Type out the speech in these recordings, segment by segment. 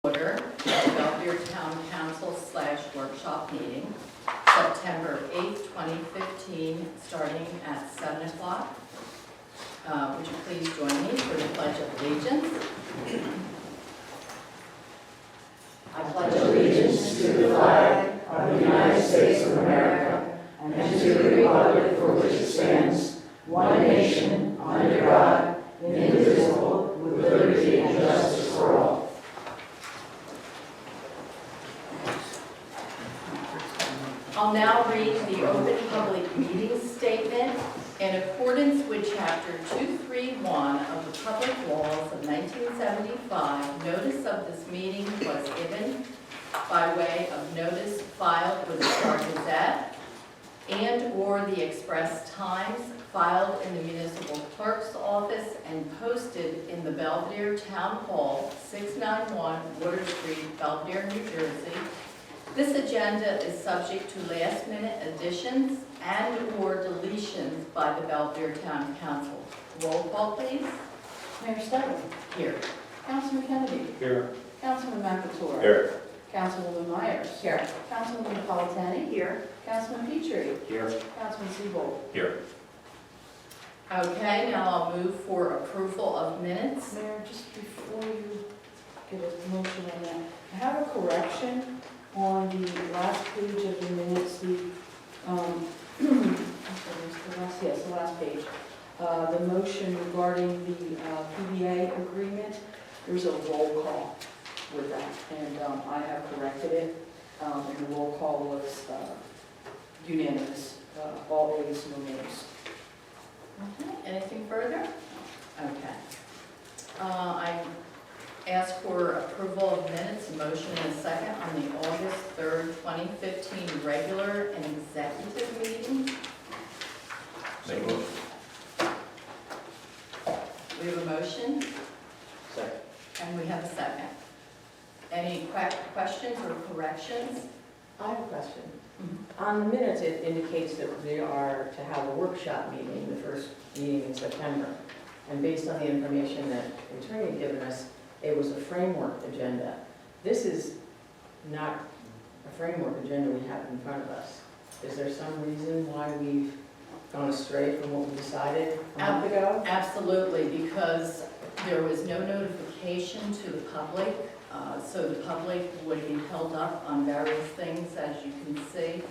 Order, Belvedere Town Council / workshop meeting, September 8th, 2015, starting at 7 o'clock. Would you please join me for the Pledge of Allegiance? I pledge allegiance to the flag of the United States of America and to the republic for which it stands, one nation, under God, indivisible, with liberty and justice for all. I'll now read the open public meeting statement. In accordance with Chapter 231 of the Public Laws of 1975, notice of this meeting was given by way of notice filed with the Star Gazette and/or the express times filed in the municipal clerk's office and posted in the Belvedere Town Hall, 691 Water Street, Belvedere, New Jersey. This agenda is subject to last-minute additions and/or deletions by the Belvedere Town Council. Roll call, please. Mayor Stegler. Here. Councilman Kennedy. Here. Councilman McAtoor. Here. Councilwoman Myers. Here. Councilman Napolitani. Here. Councilman Petrie. Here. Councilman Seabold. Here. Okay, now I'll move for approval of minutes. Mayor, just before you get a motion on that, I have a correction on the last page of the minutes, the last page. The motion regarding the PBA agreement, there's a roll call with that, and I have corrected it, and the roll call was unanimous, all ayes, no nays. Okay, anything further? Okay. I ask for approval of minutes, a motion and a second on the August 3rd, 2015 regular and executive meeting. So moved. We have a motion Second. and we have a second. Any questions or corrections? I have a question. On the minutes, it indicates that they are to have a workshop meeting, the first meeting in September. And based on the information that the attorney had given us, it was a framework agenda. This is not a framework agenda we have in front of us. Is there some reason why we've gone astray from what we decided a month ago? Absolutely, because there was no notification to the public, so the public would be held up on various things, as you can see.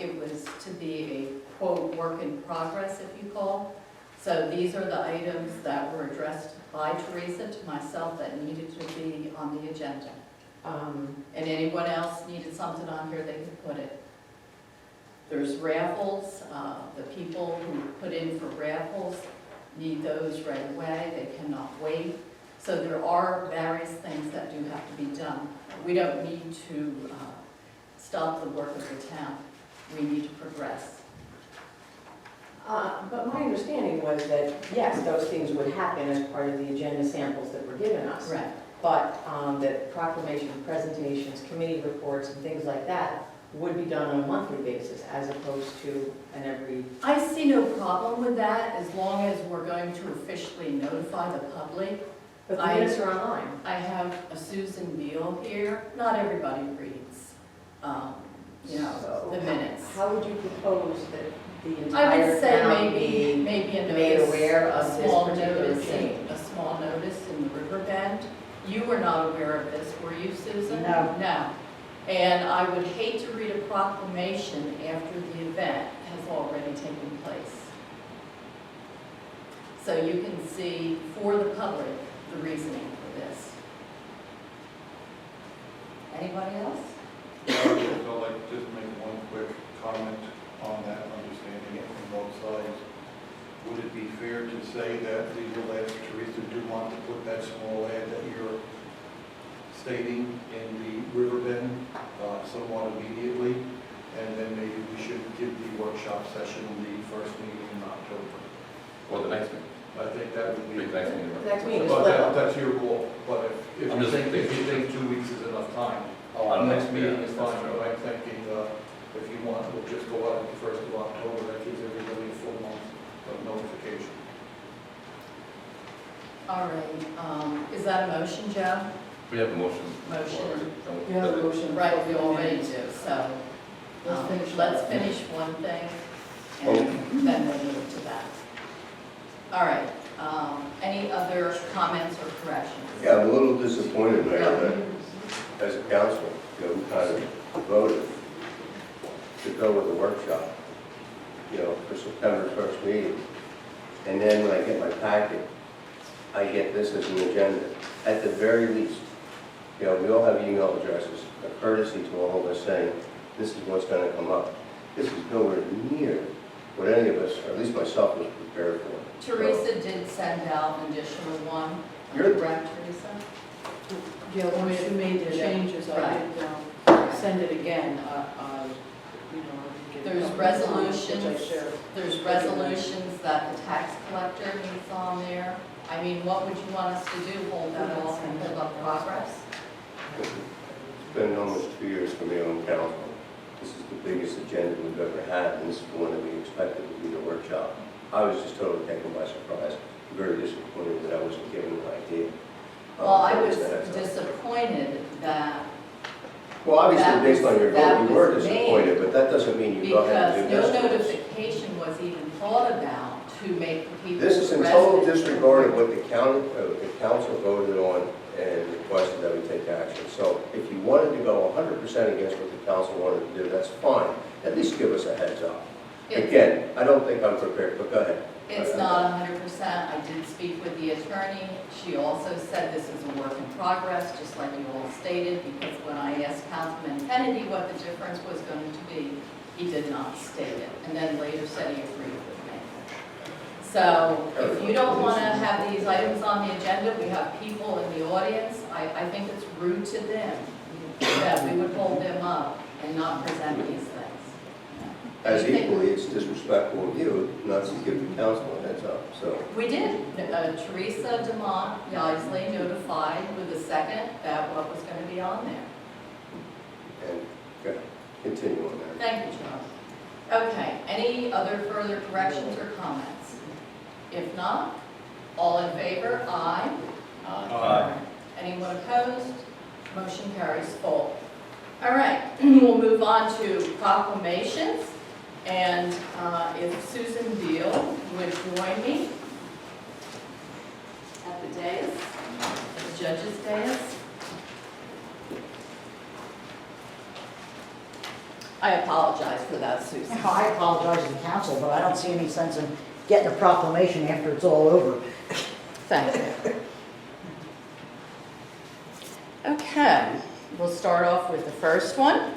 It was to be a, quote, work in progress, if you call. So these are the items that were addressed by Teresa to myself that needed to be on the agenda. And anyone else needed something on here, they could put it. There's raffles, the people who put in for raffles need those right away, they cannot wait. So there are various things that do have to be done. We don't need to stop the work of the town, we need to progress. But my understanding was that, yes, those things would happen as part of the agenda samples that were given us. Right. But that proclamation, presentations, committee reports, and things like that would be done on a monthly basis as opposed to an every... I see no problem with that as long as we're going to officially notify the public. But the minutes are online. I have a Susan Beal here. Not everybody reads, So the minutes. How would you propose that the I entire would say town maybe be a made notice, aware a of this small particular notice, change? a small notice in the riverbend. You were not aware of this, were you, Susan? No. No. And I would hate to read a proclamation after the event has already taken place. So you can see for the public the reasoning for this. Anybody else? I'd like to just make one quick comment on that, understanding it from both sides. Would it be fair to say that we will ask Teresa to want to put that small ad that you're stating in the riverbend somewhat immediately? And then maybe we should give the workshop session the first meeting in October. Or the next meeting. I think that would be... The next meeting. The next meeting is But split. that's your rule, but if I'm you just think, if you thinking- think 2 weeks is enough time, Oh, the I'm next not- meeting yeah, is that's fine, true. but I'm thinking, if you want, we'll just go out the 1st of October, that gives everybody a full month of notification. All right, is that a motion, Joe? We have a motion. Motion. already, don't we? You have a motion. Right, we already do, so let's finish one thing and then we'll move to that. All right, any other comments or corrections? Yeah, I'm a little disappointed, Mayor, that as a council, we kind of voted to go with the workshop, for September 1st meeting. And then when I get my packet, I get this as an agenda. At the very least, we all have email addresses, a courtesy to all of us saying, this is what's going to come up. This is nowhere near what any of us, or at least myself, was prepared for. Teresa did send out an additional one, You're- correct, Teresa? Yeah, once you made the changes, I Right. did send it again. I didn't get There's it. resolutions. Which I shared. There's resolutions that the tax collector needs on there. I mean, what would you want us to do, hold that off and hold up progress? It's been almost 2 years for me on council. This is the biggest agenda we've ever had, and this is the one that we expected to be the workshop. I was just totally taken by surprise, very disappointed that I wasn't given an idea. Well, I was disappointed that, Well, obviously, that based on your that vote, you were was disappointed, but that doesn't mean you go ahead and do because no this. notification was even thought about to make the people. This is in total residents- disregard of what the council voted on and requested that we take action. So if you wanted to go 100% against what the council wanted to do, that's fine. At least give us a heads up. It's- Again, I don't think I'm prepared, but go ahead. It's not 100%. I did speak with the attorney. She also said this is a work in progress, just like you all stated, because when I asked Councilman Kennedy what the difference was going to be, he did not state it, and then later said he agreed with me. So if you don't want to have these items on the agenda, we have people in the audience, I think it's rude to them that we would hold them up and not present these things. As Anything- equally, it's disrespectful of you not to give the council a heads up, so. We did. Teresa DeMont nicely notified with a second that what was going to be on there. And, okay, continue on that. Thank you, Charles. Okay, any other further corrections or comments? If not, all in favor? Aye. Aye. Anyone opposed? Motion carries full. All right, we'll move on to proclamations. And if Susan Deal would join me at the dais, at the judge's dais. I apologize for that, Susan. I apologize to the council, but I don't see any sense in getting a proclamation after it's all over. Thank you. Okay, we'll start off with the first one.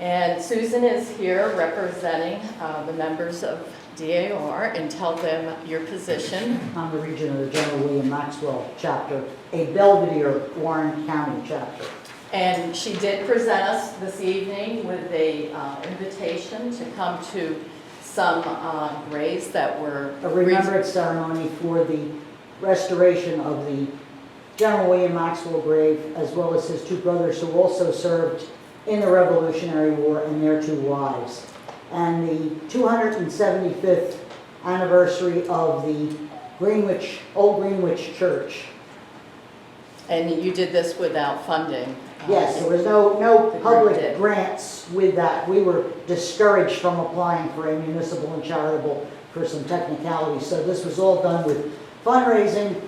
And Susan is here representing the members of DAR, and tell them your position. I'm the region of the General William Maxwell chapter, a Belvedere Warren County chapter. And she did present us this evening with a invitation to come to some graves that were... A remembrance ceremony for the restoration of the General William Maxwell grave, as well as his two brothers who also served in the Revolutionary War and their two wives. And the 275th anniversary of the Old Greenwich Church. And you did this without funding. Yes, there was no The group public did. grants with that. We were discouraged from applying for a municipal and charitable for some technicalities. So this was all done with fundraising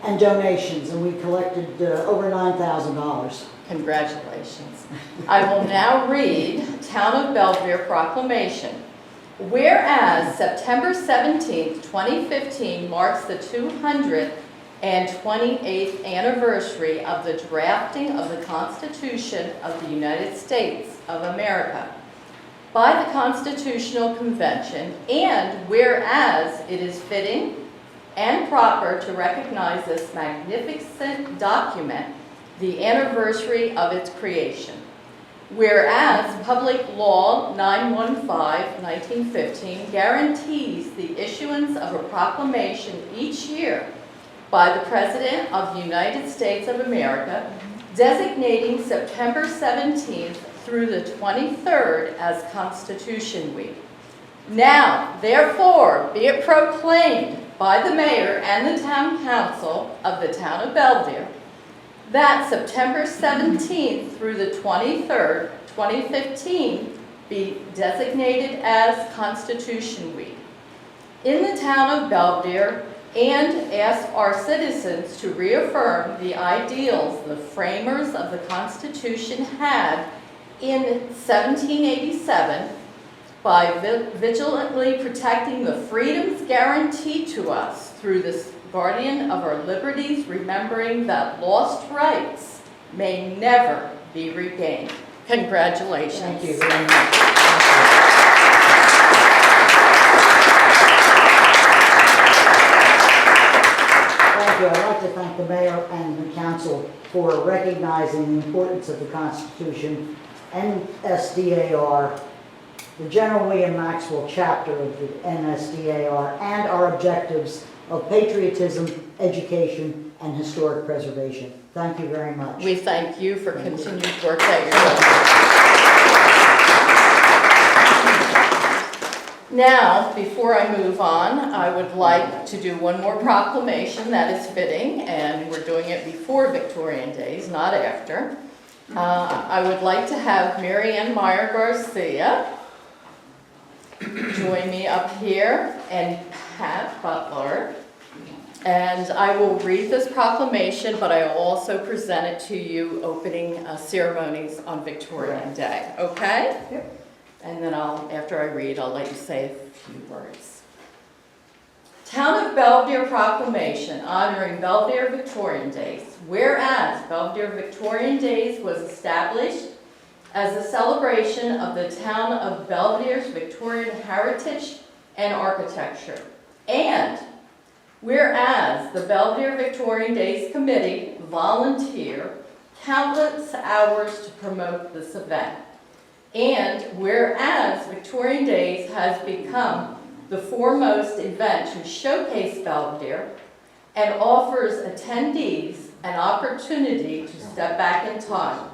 and donations, and we collected over $9,000. Congratulations. I will now read Town of Belvedere Proclamation. Whereas September 17th, 2015 marks the 228th anniversary of the drafting of the Constitution of the United States of America by the Constitutional Convention, and whereas it is fitting and proper to recognize this magnificent document, the anniversary of its creation. Whereas Public Law 915/1915 guarantees the issuance of a proclamation each year by the President of the United States of America, designating September 17th through the 23rd as Constitution Week. Now, therefore, be it proclaimed by the Mayor and the Town Council of the Town of Belvedere that September 17th through the 23rd, 2015, be designated as Constitution Week in the town of Belvedere, and ask our citizens to reaffirm the ideals the framers of the Constitution had in 1787 by vigilantly protecting the freedoms guaranteed to us through this guardian of our liberties, remembering that lost rights may never be regained. Congratulations. Thank you very much. Thank you. I'd like to thank the mayor and the council for recognizing the importance of the Constitution, NSDAR, the General William Maxwell chapter of the NSDAR, and our objectives of patriotism, education, and historic preservation. Thank you very much. We thank you for continued work that you're doing. Now, before I move on, I would like to do one more proclamation that is fitting, and we're doing it before Victorian Days, not after. I would like to have Mary Ann Meyer Garcia join me up here, and Pat Butler. And I will read this proclamation, but I will also present it to you opening ceremonies on Victorian Day, okay? Yep. And then after I read, I'll let you say a few words. Town of Belvedere Proclamation honoring Belvedere Victorian Days. Whereas Belvedere Victorian Days was established as a celebration of the town of Belvedere's Victorian heritage and architecture. And whereas the Belvedere Victorian Days Committee volunteer countless hours to promote this event. And whereas Victorian Days has become the foremost event to showcase Belvedere and offers attendees an opportunity to step back in time.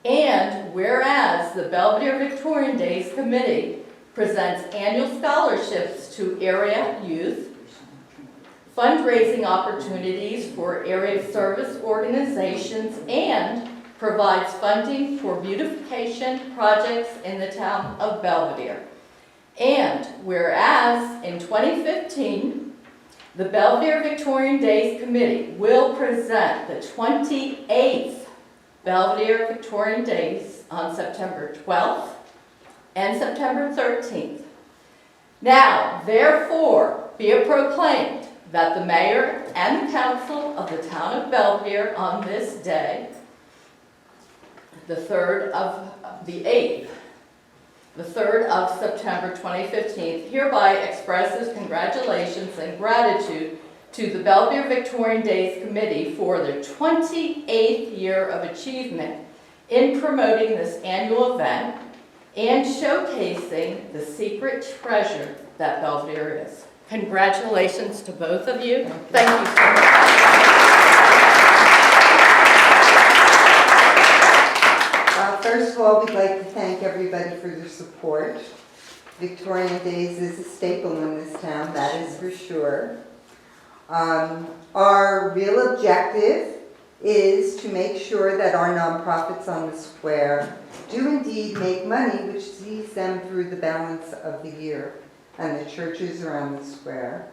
And whereas the Belvedere Victorian Days Committee presents annual scholarships to area youth, fundraising opportunities for area service organizations, and provides funding for beautification projects in the town of Belvedere. And whereas in 2015, the Belvedere Victorian Days Committee will present the 28th Belvedere Victorian Days on September 12th and September 13th. Now, therefore, be it proclaimed that the mayor and the council of the town of Belvedere on this day, the 3rd of September 2015, hereby expresses congratulations and gratitude to the Belvedere Victorian Days Committee for their 28th year of achievement in promoting this annual event and showcasing the secret treasure that Belvedere is. Congratulations to both of you. Thank you so much. First of all, we'd like to thank everybody for their support. Victorian Days is a staple in this town, that is for sure. Our real objective is to make sure that our nonprofits on the square do indeed make money, which sees them through the balance of the year, and the churches around the square,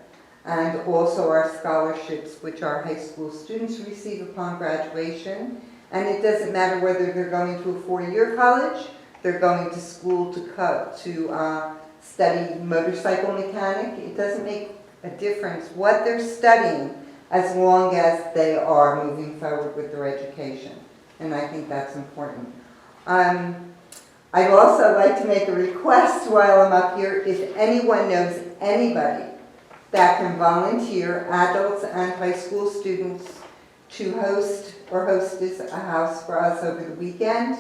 and also our scholarships, which our high school students receive upon graduation. And it doesn't matter whether they're going to a four-year college, they're going to school to study motorcycle mechanic. It doesn't make a difference what they're studying as long as they are moving forward with their education. And I think that's important. I'd also like to make a request while I'm up here. If anyone knows anybody that can volunteer, adults and high school students, to host or hostess a house for us over the weekend,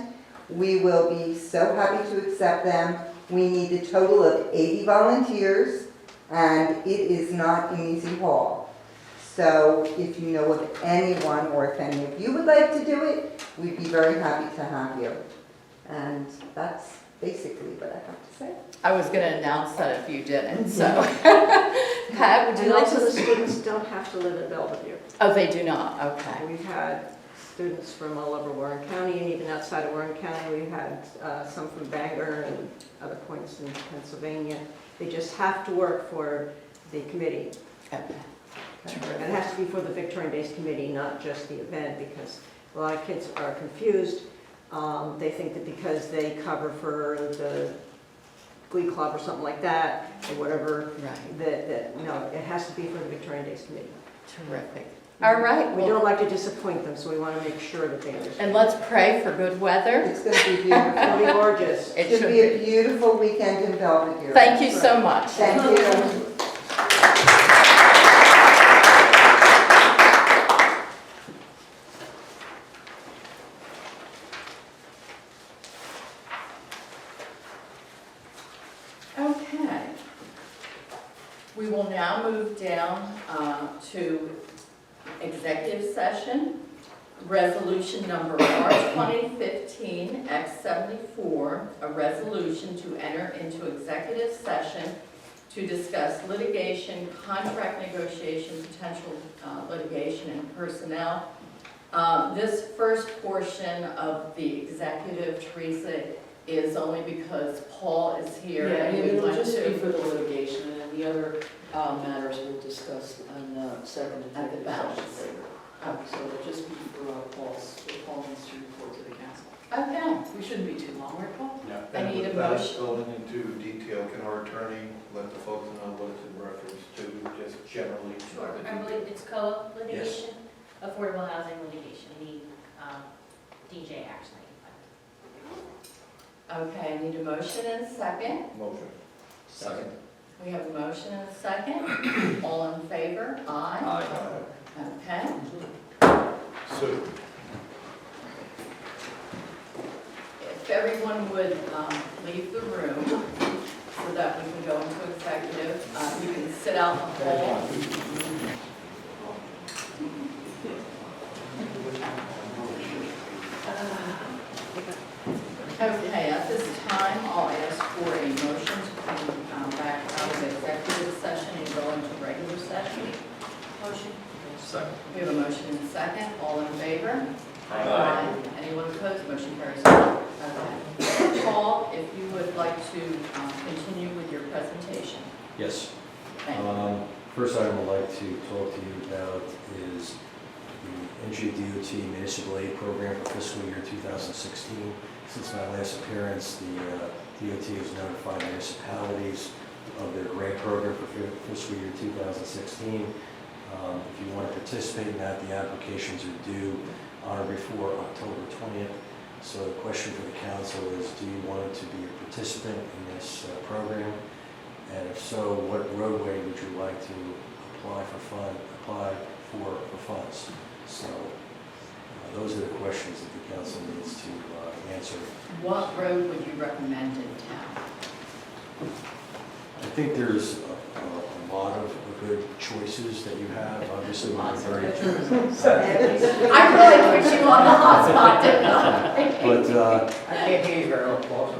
we will be so happy to accept them. We need a total of 80 volunteers, and it is not an easy haul. So if you know of anyone, or if any of you would like to do it, we'd be very happy to have you. And that's basically what I have to say. I was going to announce that if you didn't, so. Pat, would you And like also to? the students don't have to live in Belvedere. Oh, they do not, okay. We've had students from all over Warren County, and even outside of Warren County. We had some from Bangor and other points in Pennsylvania. They just have to work for the committee. Okay. And it has to be for the Victorian Days Committee, not just the event, because a lot of kids are confused. They think that because they cover for the Glee Club or something like that, or whatever, Right. that no, it has to be for the Victorian Days Committee. Terrific. All right. We well, don't like to disappoint them, so we want to make sure that they understand. And let's pray for good weather. It's going to be beautiful. It'll be gorgeous. It It's should going to be be. a beautiful weekend in Belvedere. Thank you so much. Thank you. Okay. We will now move down to executive session. Resolution number R 2015-X74, a resolution to enter into executive session to discuss litigation, contract negotiation, potential litigation, and personnel. This first portion of the executive, Teresa, is only because Paul is here. Yeah, and and we it'll want just be to- for the litigation, and then the other matters we'll discuss on the second At the executive balance. session later. So it'll just be for Paul needs to report to the council. Okay. We shouldn't be too long, right, Paul? Yeah. I need a Without motion. going into detail, can our attorney let the folks know what it's in reference to, just generally? Sure, I believe it's co-op litigation, affordable housing litigation, the DJ action. Okay, I need a motion and a second. Motion. Second. We have a motion and a second. All in favor? Aye. Aye. Okay. Sue. If everyone would leave the room so that we can go into executive, you can sit out in the hall. Okay, at this time, I'll ask for a motion to come back out of executive session and go into regular session. Motion. Second. We have a motion and a second. All in favor? Aye. Anyone opposed? Motion carries. Okay. Paul, if you would like to continue with your presentation. Yes. Thank you. First item I'd like to talk to you about is the NJDOT Municipal Aid Program for fiscal year 2016. Since my last appearance, the DOT has notified municipalities of their grant program for fiscal year 2016. If you want to participate in that, the applications are due on or before October 20th. So the question for the council is, do you want to be a participant in this program? And if so, what roadway would you like to apply for funds? So those are the questions that the council needs to answer. What road would you recommend in town? I think there's a lot of good choices that you have. Obviously, we're very, I really put you on the hot spot, didn't I? but I can't hear you very well, Paul,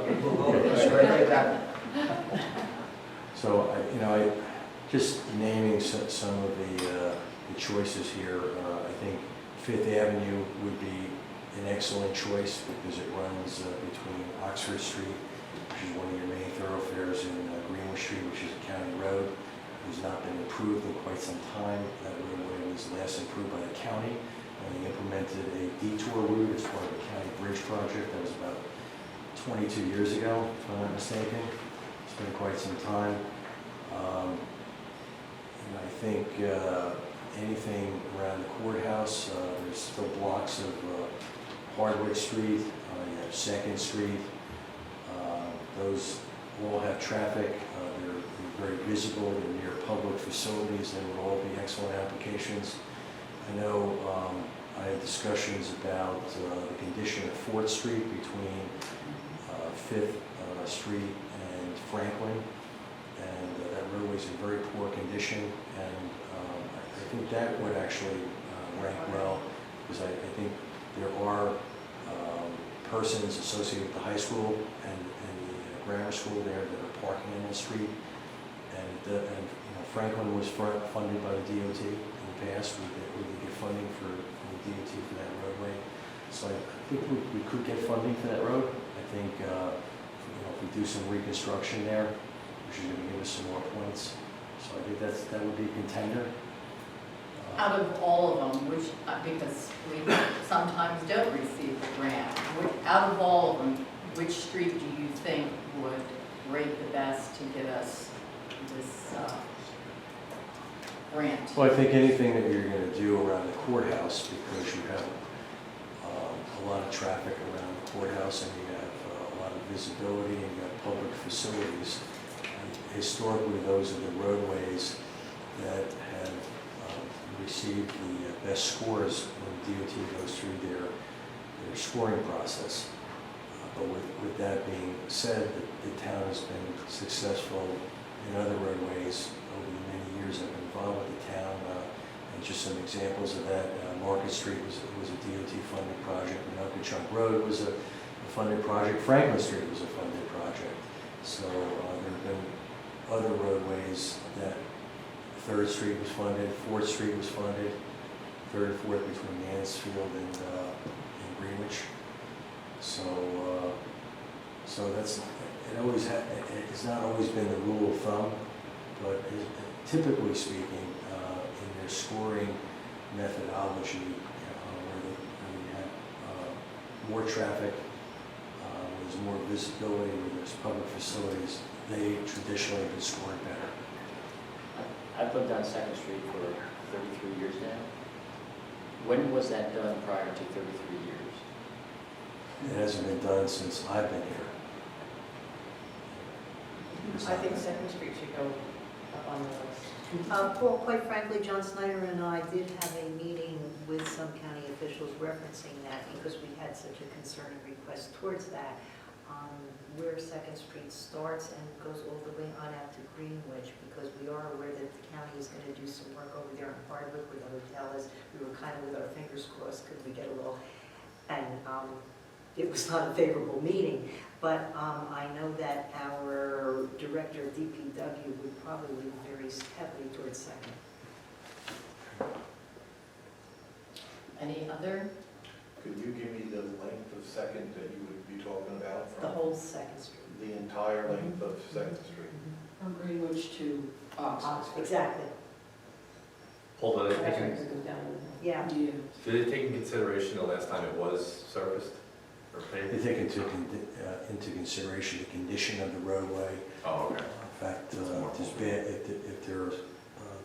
so I just naming some of the choices here. I think Fifth Avenue would be an excellent choice because it runs between Oxford Street, which is one of your main thoroughfares, and Greenwood Street, which is a county road. It has not been improved in quite some time. That roadway was last improved by the county, and they implemented a detour route as part of the county bridge project. That was about 22 years ago, if I'm not mistaken. It's been quite some time. And I think anything around the courthouse, there's still blocks of Hardwick Street, you have Second Street. Those all have traffic. They're very visible. They're near public facilities. They would all be excellent applications. I know I had discussions about the condition of 4th Street between 5th Street and Franklin, and that roadway's in very poor condition, and I think that would actually rank well, because I think there are persons associated with the high school and the grammar school there that are parking in the street, and Franklin was funded by the DOT in the past, we did get funding from the DOT for that roadway. So I think we could get funding for that road. I think, if we do some reconstruction there, which is gonna give us some more points. So I think that would be a contender. Out of all of them, which, because we sometimes don't receive the grant, out of all of them, which street do you think would rate the best to get us this grant? Well, I think anything that you're gonna do around the courthouse, because you have a lot of traffic around the courthouse, and you have a lot of visibility, and you have public facilities. And historically, those are the roadways that have received the best scores when DOT goes through their scoring process. But with that being said, the town has been successful in other roadways over the many years I've been involved with the town. And just some examples of that, Market Street was a DOT-funded project. Chunk Road was a funded project. Franklin Street was a funded project. So there have been other roadways that 3rd Street was funded, 4th Street was funded, 3rd and 4th between Mansfield and Greenwich. So that's, it's not always been the rule of thumb, but typically speaking, in their scoring methodology, where you have more traffic, there's more visibility, where there's public facilities, they traditionally have been scored better. I've lived on 2nd Street for 33 years now. When was that done prior to 33 years? It hasn't been done since I've been here. I think 2nd Street should go up on the list. Well, quite frankly, John Snyder and I did have a meeting with some county officials referencing that because we had such a concerning request towards that, where 2nd Street starts and goes all the way on out to Greenwich, because we are aware that the county is going to do some work over there in Hardwick where the hotel is. We were kind of with our fingers crossed, could we get a little, and it was not a favorable meeting, but I know that our director of DPW would probably lean very heavily towards 2nd. Any other? Could you give me the length of 2nd that you would be talking about? The whole 2nd Street. The entire length of 2nd Street? From Greenwich to Oxford. Exactly, Hold on, That's right, 'cause it goes down. yeah. Yeah. did they take into consideration the last time it was surfaced or They paved? take into consideration the condition of the roadway. Oh, okay. In fact, if there are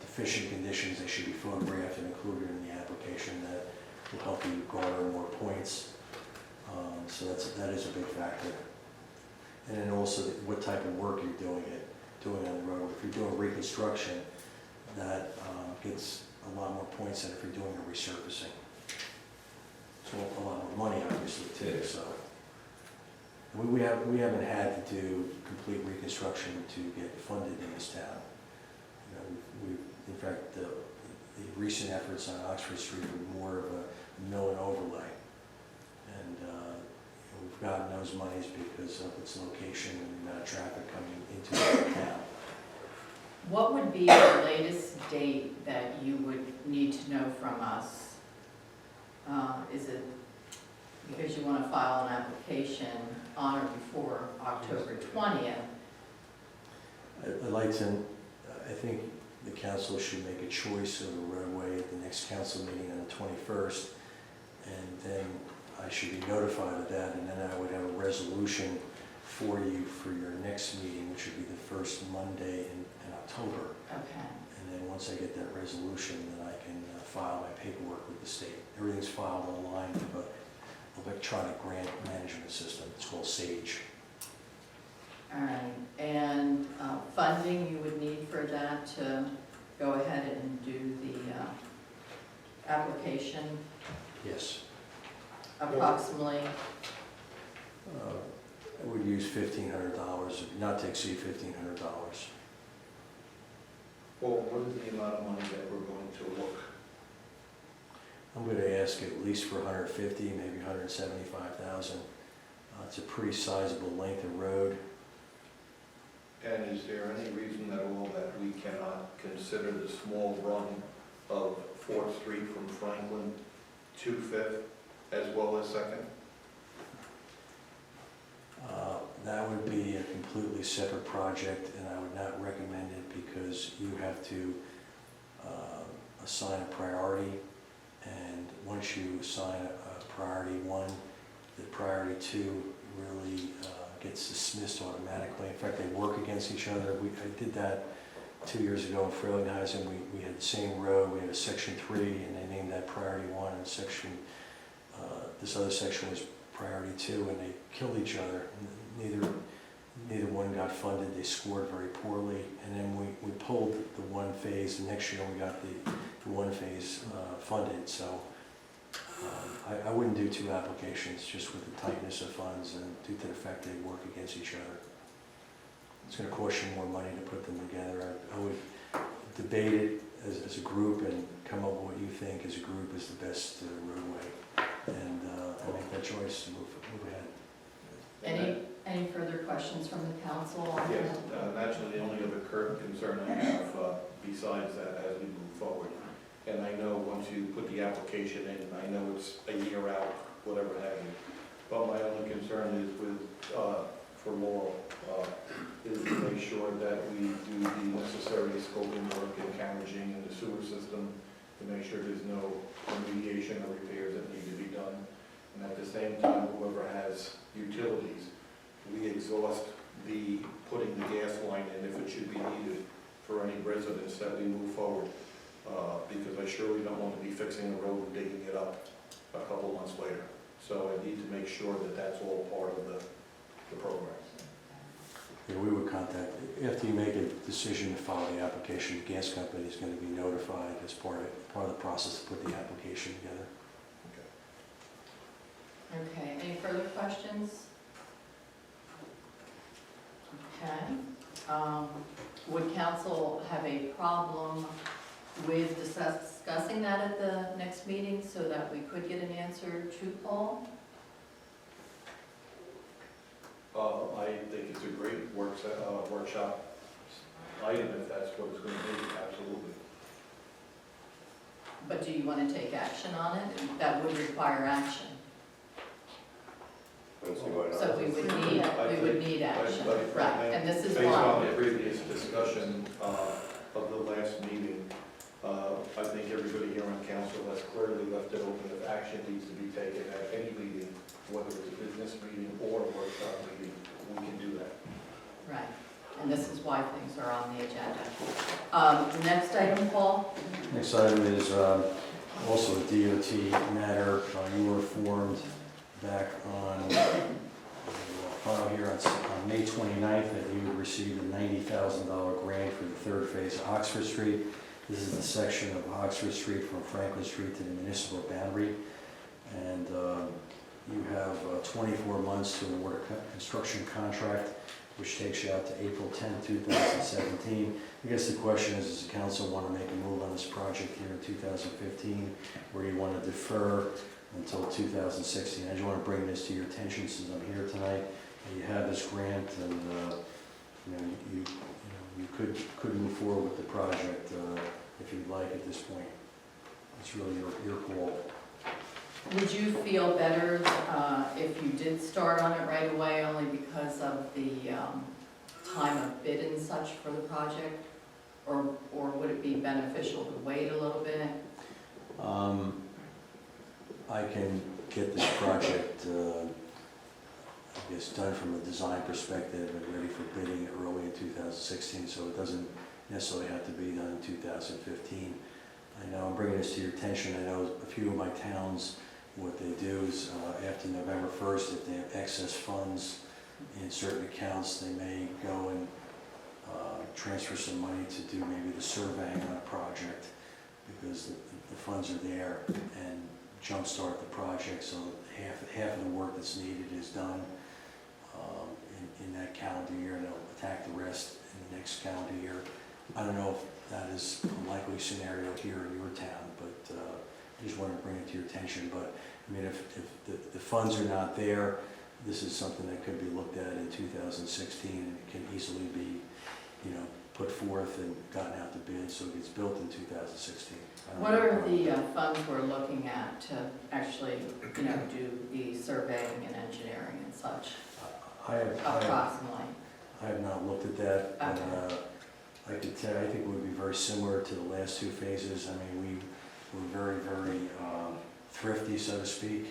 deficient conditions, they should be photographed and included in the application. That will help you garner more points. So that is a big factor. And then also what type of work you're doing on the road. If you're doing reconstruction, that gets a lot more points than if you're doing a resurfacing. So a lot more money, obviously, too. So we haven't had to do complete reconstruction to get funded in this town. We've in fact, the recent efforts on Oxford Street were more of a mill and overlay. And we've gotten those monies because of its location and the amount of traffic coming into the town. What would be the latest date that you would need to know from us? Is it because you want to file an application on or before October 20th? I'd like to, I think the council should make a choice of a roadway at the next council meeting on the 21st, and then I should be notified of that, and then I would have a resolution for you for your next meeting, which would be the first Monday in October. Okay. And then once I get that resolution, then I can file my paperwork with the state. Everything's filed online through an electronic grant management system. It's called SAGE. All right. And funding you would need for that to go ahead and do the application Yes. approximately? I would use $1,500, not to exceed $1,500. Well, what is the amount of money that we're going to look? I'm going to ask at least for 150, maybe 175,000. It's a pretty sizable length of road. And is there any reason at all that we cannot consider the small run of 4th Street from Franklin to 5th, as well as 2nd? That would be a completely separate project, and I would not recommend it because you have to assign a priority, and once you assign a priority 1, the priority 2 really gets dismissed automatically. In fact, they work against each other. I did that 2 years ago in Frelinghuysen. We had the same road, we had a section 3, and they named that priority 1, and this other section was priority 2, and they killed each other. Neither one got funded. They scored very poorly, and then we pulled the one phase, and next year we got the one phase funded. So I wouldn't do 2 applications just with the tightness of funds and due to the fact they work against each other. It's going to cost you more money to put them together. I would debate it as a group and come up with what you think as a group is the best roadway, and make that choice and move ahead. Any further questions from the council? Yes, naturally, the only other current concern I have besides that as we move forward, and I know once you put the application in, I know it's a year out, whatever have you, but my only concern is for Laurel, is to make sure that we do the necessary scoping work and carriaging in the sewer system to make sure there's no remediation or repairs that need to be done. And at the same time, whoever has utilities, we exhaust the putting the gas line in if it should be needed for any residents that we move forward. Because I surely don't want to be fixing the road and digging it up a couple months later. So I need to make sure that that's all part of the program. Yeah, we would contact, after you make a decision to file the application, the gas company is going to be notified as part of the process to put the application together. Okay, any further questions? Okay. Would council have a problem with discussing that at the next meeting so that we could get an answer to Paul? I think it's a great workshop item if that's what it's going to be, absolutely. But do you want to take action on it? That would require action. So we would need action, right, and this is Based on why. the previous discussion of the last meeting, I think everybody here on council has clearly left it open if action needs to be taken at any meeting, whether it's a business meeting or a workshop meeting, we can do that. Right, and this is why things are on the agenda. Next item, Paul? Next item is also a DOT matter. You were informed back on file here on May 29th that you would receive a $90,000 grant for the 3rd phase of Oxford Street. This is the section of Oxford Street from Franklin Street to the municipal boundary. And you have 24 months to award a construction contract, which takes you out to April 10, 2017. I guess the question is, does the council want to make a move on this project here in 2015, or do you want to defer until 2016? I just want to bring this to your attention since I'm here tonight. You have this grant, and you could move forward with the project if you'd like at this point. It's really your call. Would you feel better if you did start on it right away, only because of the time of bid and such for the project? Or would it be beneficial to wait a little bit? I can get this project, I guess, done from a design perspective and ready for bidding early in 2016, so it doesn't necessarily have to be done in 2015. I know I'm bringing this to your attention. I know a few of my towns, what they do is after November 1st, if they have excess funds in certain accounts, they may go and transfer some money to do maybe the surveying on a project because the funds are there, and jumpstart the project so half of the work that's needed is done in that calendar year, and they'll attack the rest in the next calendar year. I don't know if that is a likely scenario here in your town, but I just wanted to bring it to your attention. But I mean, if the funds are not there, this is something that could be looked at in 2016, and it can easily be, put forth and gotten out to bid, so it gets built in 2016. What are the funds we're looking at to actually, do the surveying and engineering and such, I approximately? have not looked at that, but I could tell, I think it would be very similar to the last two phases. I mean, we were very, very thrifty, so to speak,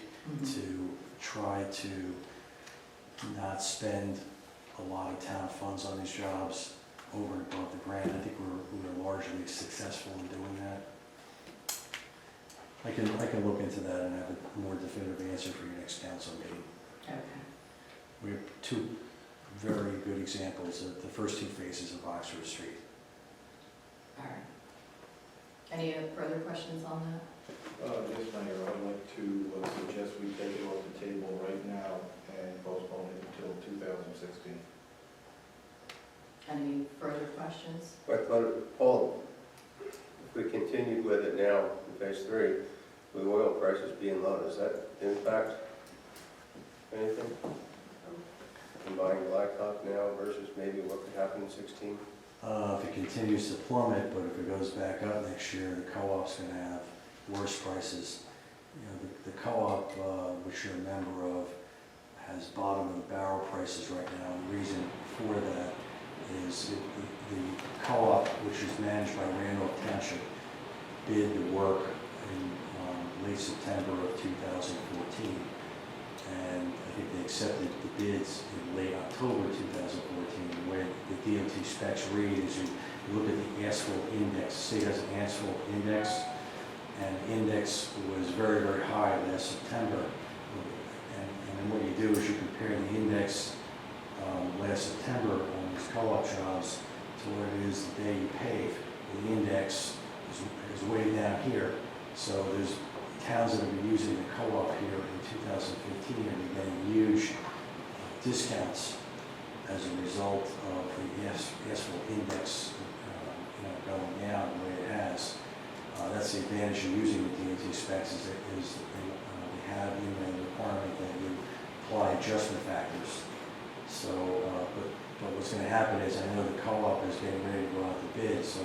to try to not spend a lot of town funds on these jobs over and above the grant. I think we were largely successful in doing that. I can look into that and have a more definitive answer for your next council meeting. Okay. We have two very good examples of the first two phases of Oxford Street. All right. Any further questions on that? Yes, Mayor, I'd like to suggest we take it off the table right now and postpone it until 2016. Any further questions? But Paul, if we continued with it now in phase 3, with oil prices being low, does that impact anything? In buying blacktop now versus maybe what could happen in 16? If it continues to plummet, but if it goes back up next year, the co-op's going to have worse prices. The co-op, which you're a member of, has bottom of the barrel prices right now. And the reason for that is the co-op, which is managed by Randolph Township, bid the work in late September of 2014. And I think they accepted the bids in late October 2014. The way the DOT specs read is you look at the asphalt index. The state has an asphalt index, and the index was very, very high last September. And then what you do is you compare the index last September on these co-op jobs to what it is the day you pave. The index is way down here. So there's towns that have been using the co-op here in 2015 and are getting huge discounts as a result of the asphalt index going down the way it has. That's the advantage of using the DOT specs is they have in the requirement that you apply adjustment factors. So, but what's going to happen is I know the co-op is getting ready to go out to bid, so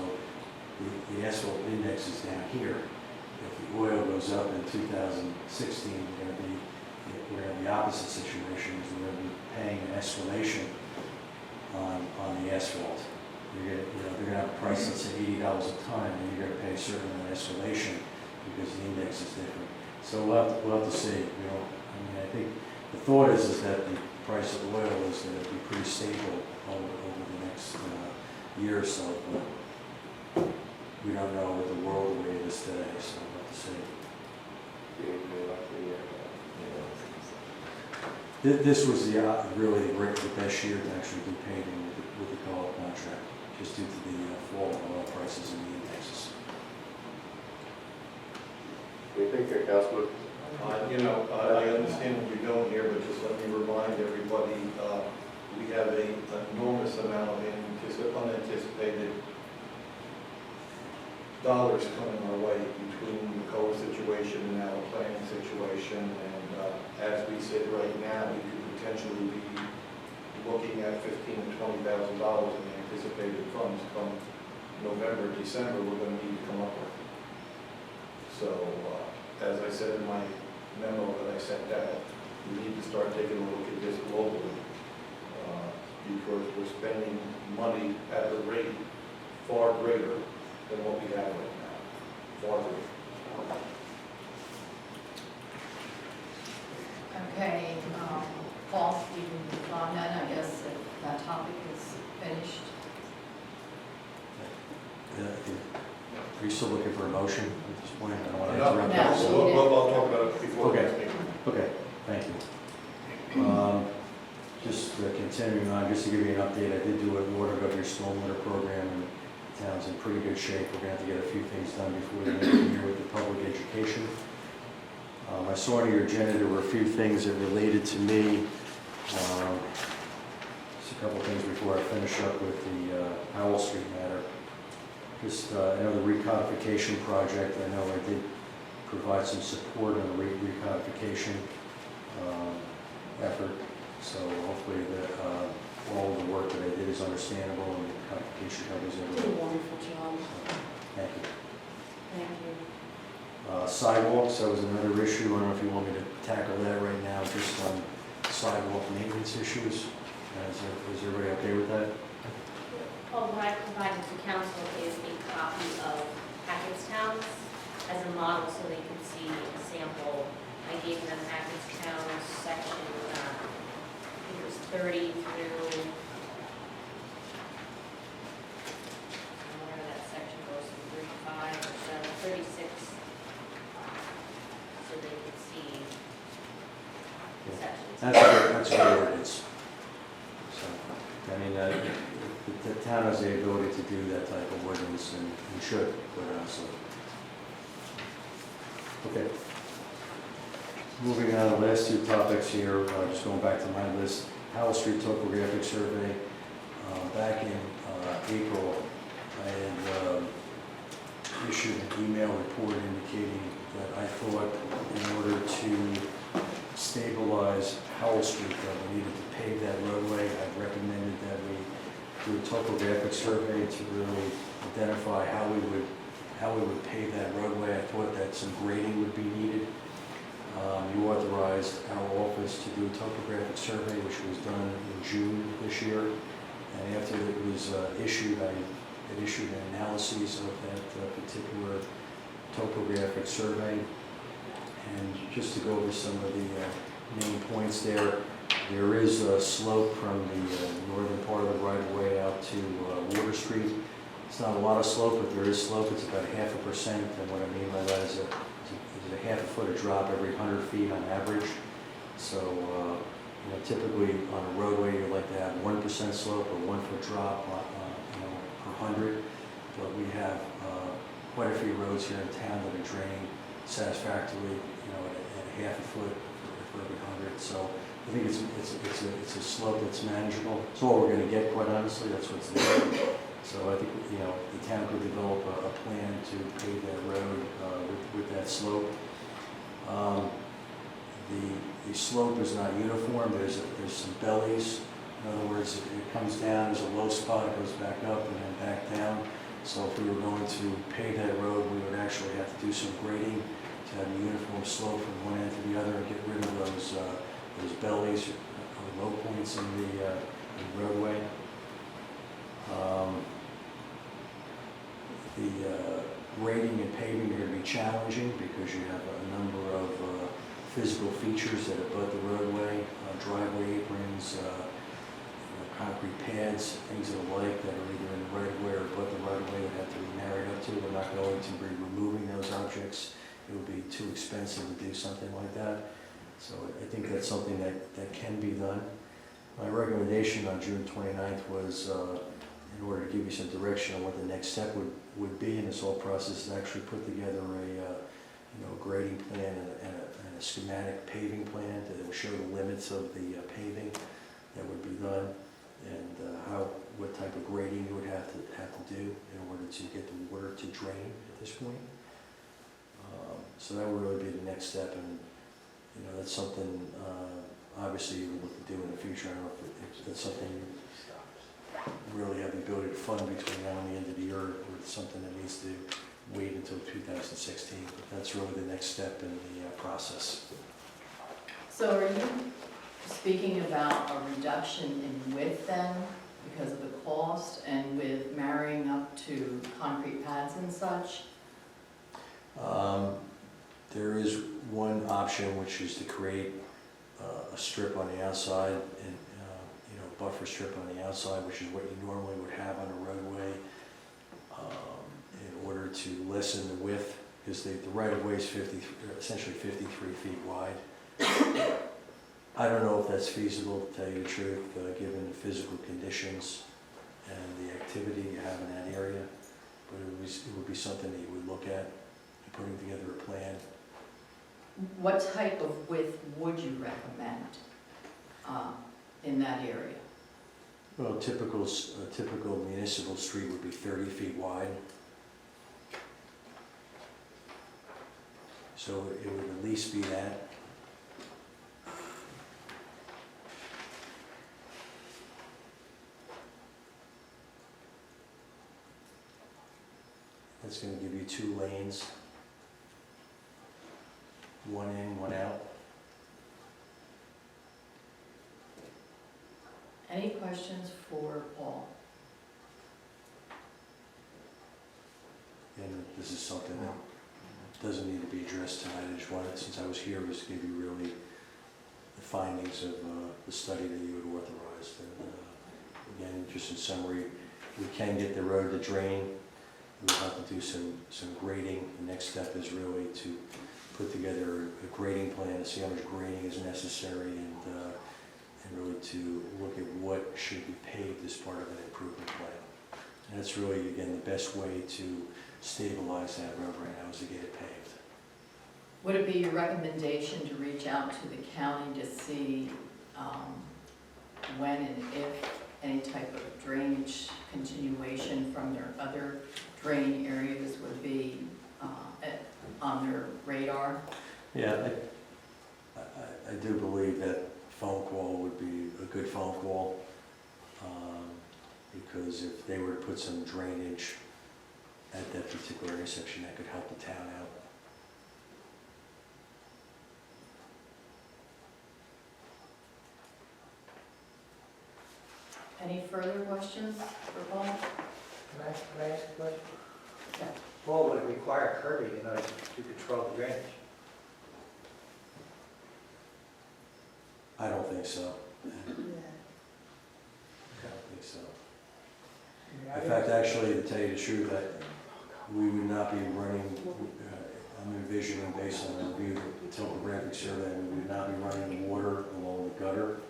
the asphalt index is down here. If the oil goes up in 2016, we're going to have the opposite situation, is we're going to be paying an escalation on the asphalt. They're going to have a price, let's say $80 a ton, and you're going to pay a certain amount of escalation because the index is different. So we'll have to see. I think the thought is that the price of oil is going to be pretty stable over the next year or so, but we don't know what the world the way it is today, so we'll have to see. This was really the best year to actually do paving with the co-op contract, just due to the fall of oil prices and the indexes. What do you think here, Councilman? I understand what you're doing here, but just let me remind everybody, we have an enormous amount of unanticipated dollars coming our way between the COVID situation and now the planning situation. And as we sit right now, we could potentially be looking at $15,000 to $20,000 in anticipated funds come November, December, we're going to need to come up with. So, as I said in my memo that I sent out, we need to start taking a look at this globally because we're spending money at a rate far greater than what we have right now. Far greater. Okay, Paul, you can move on then, I guess, if that topic is finished. Are you still looking for a motion at this point? I don't want to No, interrupt. I'll talk about it before the Okay. next meeting. Okay, thank you. Just continuing on, just to give you an update, I did do a water governor stormwater program, and the town's in pretty good shape. We're going to have to get a few things done before the end of the year with the public education. I saw on your agenda there were a few things that related to me. Just a couple things before I finish up with the Howell Street matter. Just, I know the recodification project, I know I did provide some support on the recodification effort. So hopefully all the work that I did is understandable and the application covers Did a everything. wonderful job. Thank you. Thank you. Sidewalks, that was another issue. I don't know if you want me to tackle that right now, just on sidewalk maintenance issues. Is everybody okay with that? Well, what I provided to council is a copy of Hackettstown's as a model so they could see a sample. I gave them Hackettstown's section, it was 30 through, where that section goes, from 35 or so, 36. So they could see the sections. That's a good ordinance. So, I mean, the town has the ability to do that type of ordinance and should, quite honestly. Okay. Moving on, the last two topics here, just going back to my list. Howell Street topographic survey. Back in April, I had issued an email report indicating that I thought in order to stabilize Howell Street, that we needed to pave that roadway. I recommended that we do a topographic survey to really identify how we would pave that roadway. I thought that some grading would be needed. You authorized our office to do a topographic survey, which was done in June this year. And after it was issued, I had issued an analysis of that particular topographic survey. And just to go over some of the main points there, there is a slope from the northern part of the right-of-way out to Water Street. It's not a lot of slope, but there is slope. It's about 0.5%. And what I mean by that is a half a foot of drop every 100 feet on average. So, typically on a roadway, you like to have 1% slope or 1 foot drop, per 100. But we have quite a few roads here in town that are draining satisfactorily, at half a foot for every 100. So I think it's a slope that's manageable. It's all we're going to get, quite honestly. That's what's there. So I think, the town could develop a plan to pave that road with that slope. The slope is not uniform. There's some bellies. In other words, it comes down, there's a low spot, it goes back up and then back down. So if we were going to pave that road, we would actually have to do some grading to have a uniform slope from one end to the other and get rid of those bellies or low points in the roadway. The grading and paving are going to be challenging because you have a number of physical features that abut the roadway, driveway aprons, concrete pads, things of the like that are either in the right-of-way or abut the right-of-way that have to be married up to. We're not going to be removing those objects. It would be too expensive to do something like that. So I think that's something that can be done. My recommendation on June 29th was, in order to give you some direction on what the next step would be in this whole process, to actually put together a grading plan and a schematic paving plan that would show the limits of the paving that would be done, and what type of grading you would have to do in order to get the water to drain at this point. So that would really be the next step, and that's something obviously you would look to do in the future. I don't know if that's something you really have the ability to fund between now and the end of the year, or it's something that needs to wait until 2016. But that's really the next step in the process. So are you speaking about a reduction in width then, because of the cost, and with marrying up to concrete pads and such? There is one option, which is to create a strip on the outside, and buffer strip on the outside, which is what you normally would have on a roadway, in order to lessen the width, because the right-of-way is essentially 53 feet wide. I don't know if that's feasible, to tell you the truth, given the physical conditions and the activity you have in that area, but it would be something that you would look at in putting together a plan. What type of width would you recommend in that area? Well, a typical municipal street would be 30 feet wide. So it would at least be that. It's gonna give you 2 lanes. One in, one out. Any questions for Paul? And this is something that doesn't need to be addressed tonight. I just wanted, since I was here, was to give you really the findings of the study that you had authorized. And again, just in summary, we can get the road to drain. We'll have to do some grading. The next step is really to put together a grading plan to see how much grading is necessary and really to look at what should be paved as part of an improvement plan. And that's really, again, the best way to stabilize that road right now is to get it paved. Would it be your recommendation to reach out to the county to see when and if any type of drainage continuation from their other drain areas would be on their radar? Yeah, I do believe that phone call would be a good phone call, because if they were to put some drainage at that particular intersection, that could help the town out. Any further questions for Paul? Can I ask a question? Yeah. Paul, would it require curbing in order to control the drainage? I don't think so. I don't think so. In fact, actually, to tell you the truth, we would not be running, I'm envisioning based on the review of the topographic survey, we would not be running water along the gutter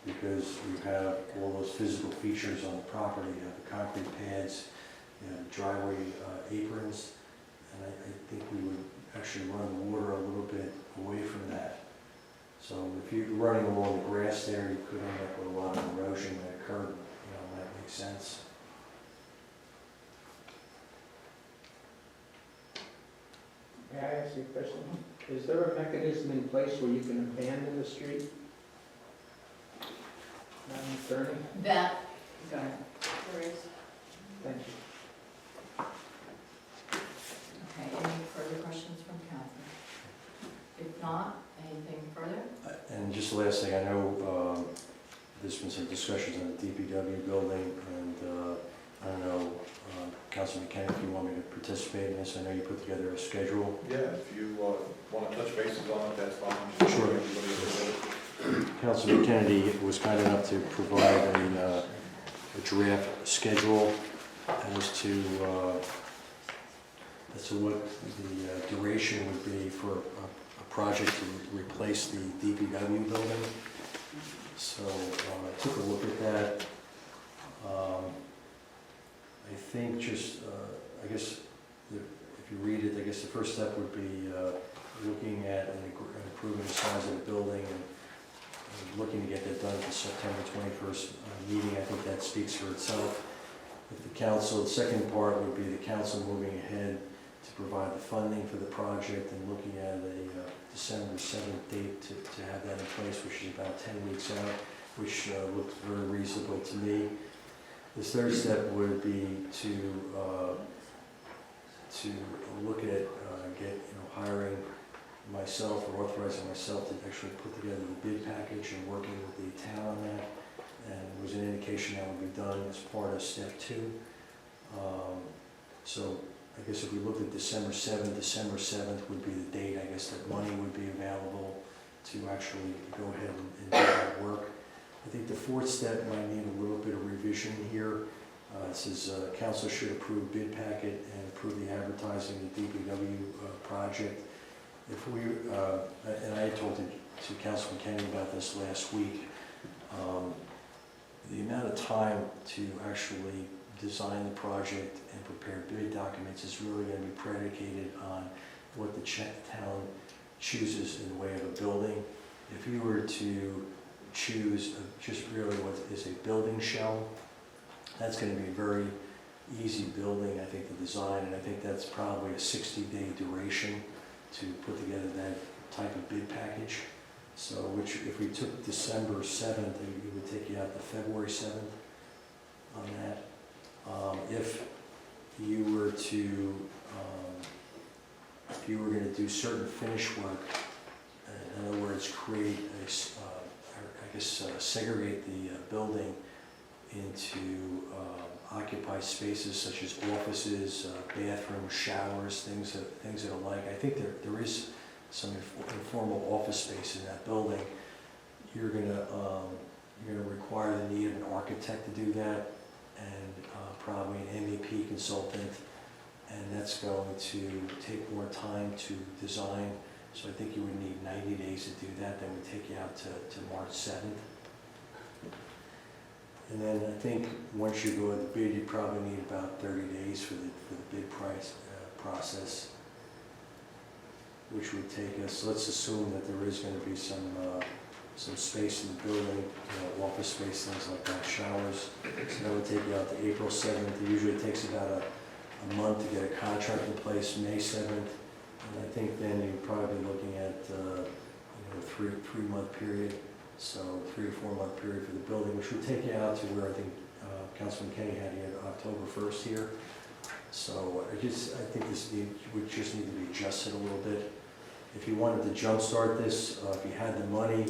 because you have all those physical features on the property. You have the concrete pads, you have driveway aprons, and I think we would actually run the water a little bit away from that. So if you're running along the grass there, you could end up with a lot of erosion that occurred, that makes sense. May I ask you a question? Is there a mechanism in place where you can abandon the street? Madam Attorney? That, go ahead. There is. Thank you. Okay, any further questions from council? If not, anything further? And just the last thing, I know there's been some discussions on the DPW building, and I don't know, Councilman Kennedy, if you want me to participate in this, I know you put together a schedule. Yeah, if you want to touch bases on it, that's fine. Sure. Everybody is available. Councilman Kennedy was kind enough to provide a draft schedule as to what the duration would be for a project to replace the DPW building. So I took a look at that. I think just, I guess, if you read it, I guess the first step would be looking at an improvement in the size of the building and looking to get that done at the September 21st meeting. I think that speaks for itself. If the council, the second part would be the council moving ahead to provide the funding for the project and looking at a December 7th date to have that in place, which is about 10 weeks out, which looks very reasonable to me. The third step would be to look at hiring myself or authorizing myself to actually put together the bid package and working with the town on that. And there was an indication that would be done as part of step 2. So I guess if we looked at December 7th would be the date, I guess, that money would be available to actually go ahead and do that work. I think the fourth step might need a little bit of revision here. It says council should approve bid packet and approve the advertising of the DPW project. If we, and I talked to Councilman Kennedy about this last week, the amount of time to actually design the project and prepare bid documents is really going to be predicated on what the town chooses in the way of a building. If you were to choose just really what is a building shell, that's going to be a very easy building, I think, to design, and I think that's probably a 60-day duration to put together that type of bid package. So which, if we took December 7th, it would take you out to February 7th on that. If you were to, if you were going to do certain finish work, in other words, create segregate the building into occupied spaces such as offices, bathrooms, showers, things that are like. I think there is some informal office space in that building. You're gonna require the need of an architect to do that, and probably an MEP consultant, and that's going to take more time to design. So I think you would need 90 days to do that. That would take you out to March 7th. And then I think once you go to the bid, you probably need about 30 days for the bid process, which would take us, let's assume that there is going to be some space in the building, office space, things like that, showers. So that would take you out to April 7th. It usually takes about a month to get a contract in place, May 7th. And I think then you'd probably be looking at a three-month period. So 3 or 4 month period for the building, which would take you out to where I think Councilman Kenny had you at October 1st here. So I think this would just need to be adjusted a little bit. If you wanted to jumpstart this, if you had the money,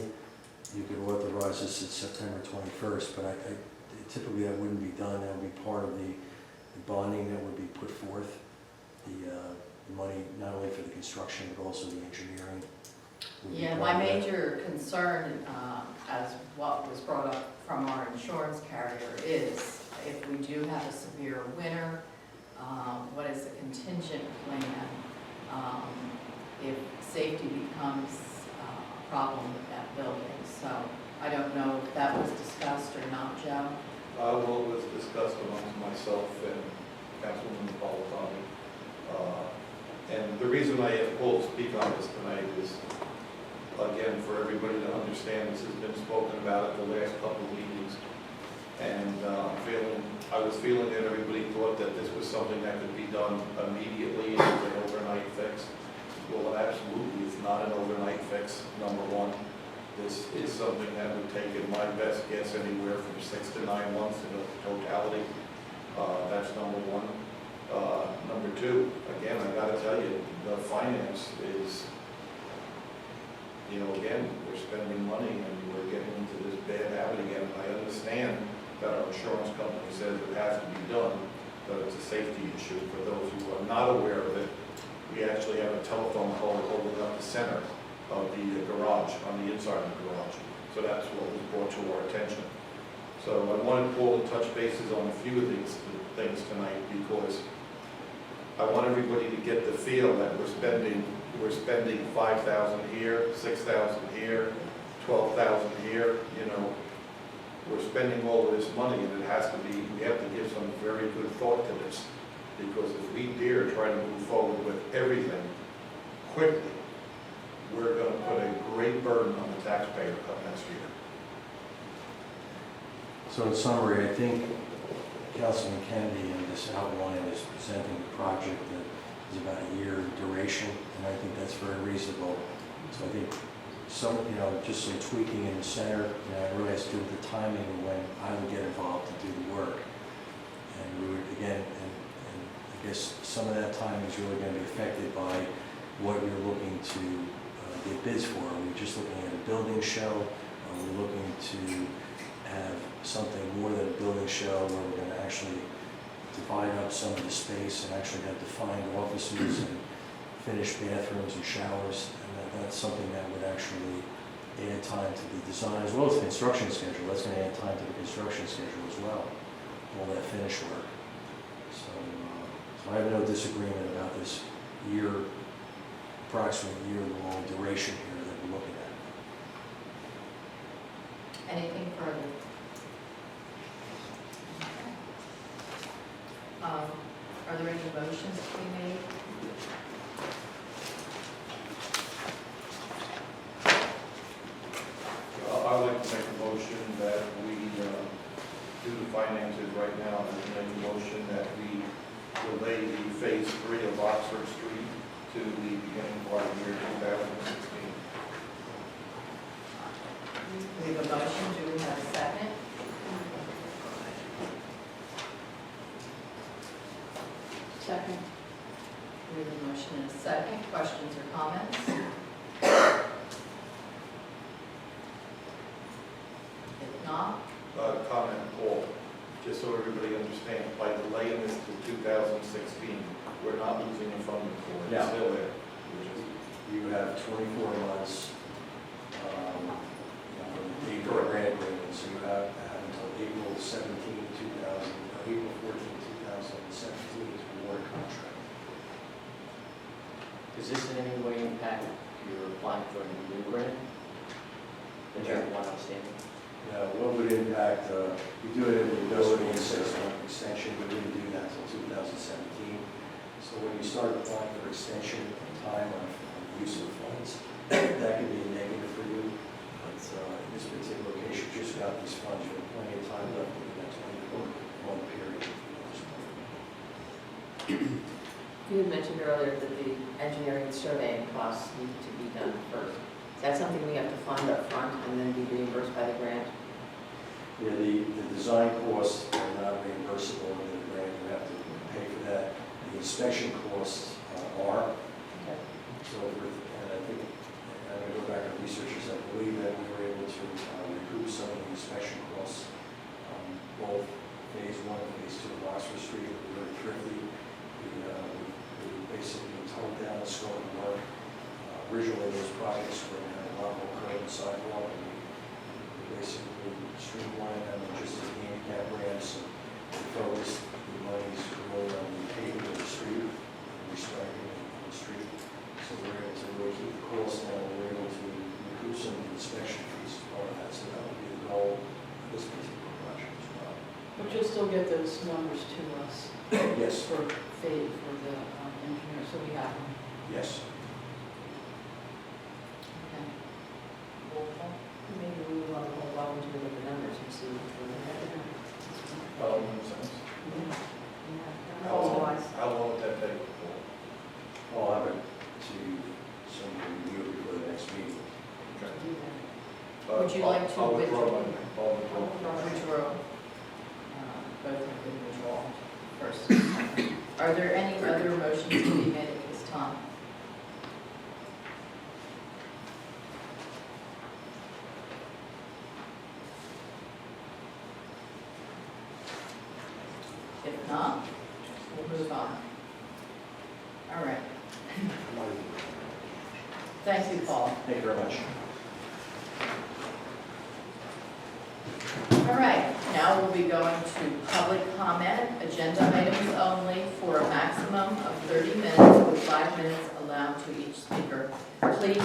you could authorize this at September 21st, but typically that wouldn't be done. That would be part of the bonding that would be put forth, the money not only for the construction but also the engineering. Yeah, my major concern, as what was brought up from our insurance carrier, is if we do have a severe winter, what is the contingent plan if safety becomes a problem with that building? So I don't know if that was discussed or not, Joe. Well, it was discussed amongst myself and Councilwoman Napolitano. And the reason I have Paul speak on this tonight is, again, for everybody to understand, this has been spoken about at the last couple of meetings. And I was feeling that everybody thought that this was something that could be done immediately and an overnight fix. Well, absolutely, it's not an overnight fix, number one. This is something that would take, in my best guess, anywhere from 6 to 9 months in a totality. That's number one. Number two, again, I gotta tell you, the finance is, again, we're spending money and we're getting into this bad habit again. I understand that our insurance company says it has to be done, but it's a safety issue. For those who are not aware of it, we actually have a telephone pole holding up the center of the garage, on the inside of the garage. So that's what was brought to our attention. So I wanted Paul to touch bases on a few of these things tonight, because I want everybody to get the feel that we're spending 5,000 here, 6,000 here, 12,000 here, We're spending all of this money, and we have to give some very good thought to this, because if we dare try to move forward with everything quickly, we're going to put a great burden on the taxpayer come next year. So in summary, I think Councilman Kennedy in this outline is presenting a project that is about a year in duration, and I think that's very reasonable. So I think just some tweaking in the center, it really has to do with the timing of when I would get involved to do the work. And we would, again, and I guess some of that time is really going to be affected by what you're looking to get bids for. Are we just looking at a building shell? Are we looking to have something more than a building shell where we're going to actually divide up some of the space and actually have defined offices and finished bathrooms and showers? And that's something that would actually add time to the design as well as the construction schedule. That's going to add time to the construction schedule as well, all that finish work. So I have no disagreement about this approximately year-long duration here that we're looking at. Anything further? Are there any motions to be made? I'd like to make a motion that we do the finances right now. I'd make a motion that we delay the phase 3 of Oxford Street to the beginning part of the year 2016. We have a motion, do we have a second? second. Questions or comments? If not, Comment, Paul, just so everybody understands, by delaying this to 2016, we're not losing the funding for it, it's No. still there. You have 24 months from the date of the grant agreement, so you have until April 17, 2000, or April 14, 2017 to award a contract. Does this in any way impact your applying for a new grant? The general one outstanding? Now, what would impact, we do it every ability and 6-month extension, we didn't do that until 2017. So when you start applying for extension time on use of funds, that could be a negative for you. But in this particular case, you just got these funds, you have plenty of time left in the next 24-month period. You had mentioned earlier that the engineering surveying costs need to be done first. Is that something we have to fund up front and then be reimbursed by the grant? Yeah, the design costs are not reimbursable under the grant, you have to pay for that. The inspection costs are. Okay. So, and I think, I'm going to go back and research this, I believe that we were able to recoup some of the inspection costs, both phase 1 and phase 2 of Oxford Street, we were very thrifty. We basically toned down the scope of work. Originally, those projects were going to have a lot more curb and sidewalk, and we basically streamlined them and just as handicap ramps, and we focused the monies really on the paving of the street, restriping of the street. So we were able to really keep the costs down, we were able to recoup some of the inspection fees as part of that, so that would be the goal of this particular project as well. But you'll still get those numbers to us Yes, for fee for the engineer, so we have them. yes. okay. Roll call. Maybe we want to hold on to the numbers and see if we Makes sense. have. How long would that take? I'll have it to some review before the next meeting. Would you like to I'll withdraw withdraw? my, I'll withdraw. Withdraw. Both of them withdraw first. Are there any other motions to be made at this time? If not, we'll move on. All right. Thank you, Paul. Thank you very much. All right, now we'll be going to public comment, agenda items only, for a maximum of 30 minutes, with 5 minutes allowed to each speaker. Please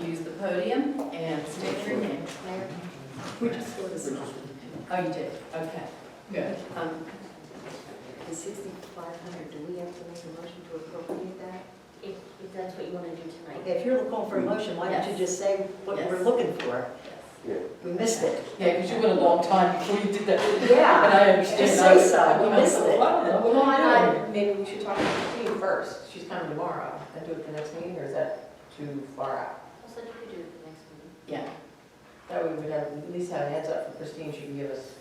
use the podium and state your name. Mayor, We just go to Oh, you did? Okay, good. the 6,500, do we have to make a motion to appropriate that? If that's what you want to do tonight. Okay, if you're looking for a motion, why don't you just say what you were looking for? Yeah. We missed it. Yeah, because you went a long time before you did that. And Yeah, I understand. just say so, we missed it. Well, maybe we should talk to Christine first. She's coming tomorrow. And do it the next meeting, or is that too far out? Also, you could do it the next meeting. Yeah. That way we would have, at least have a heads up for Christine. She can give us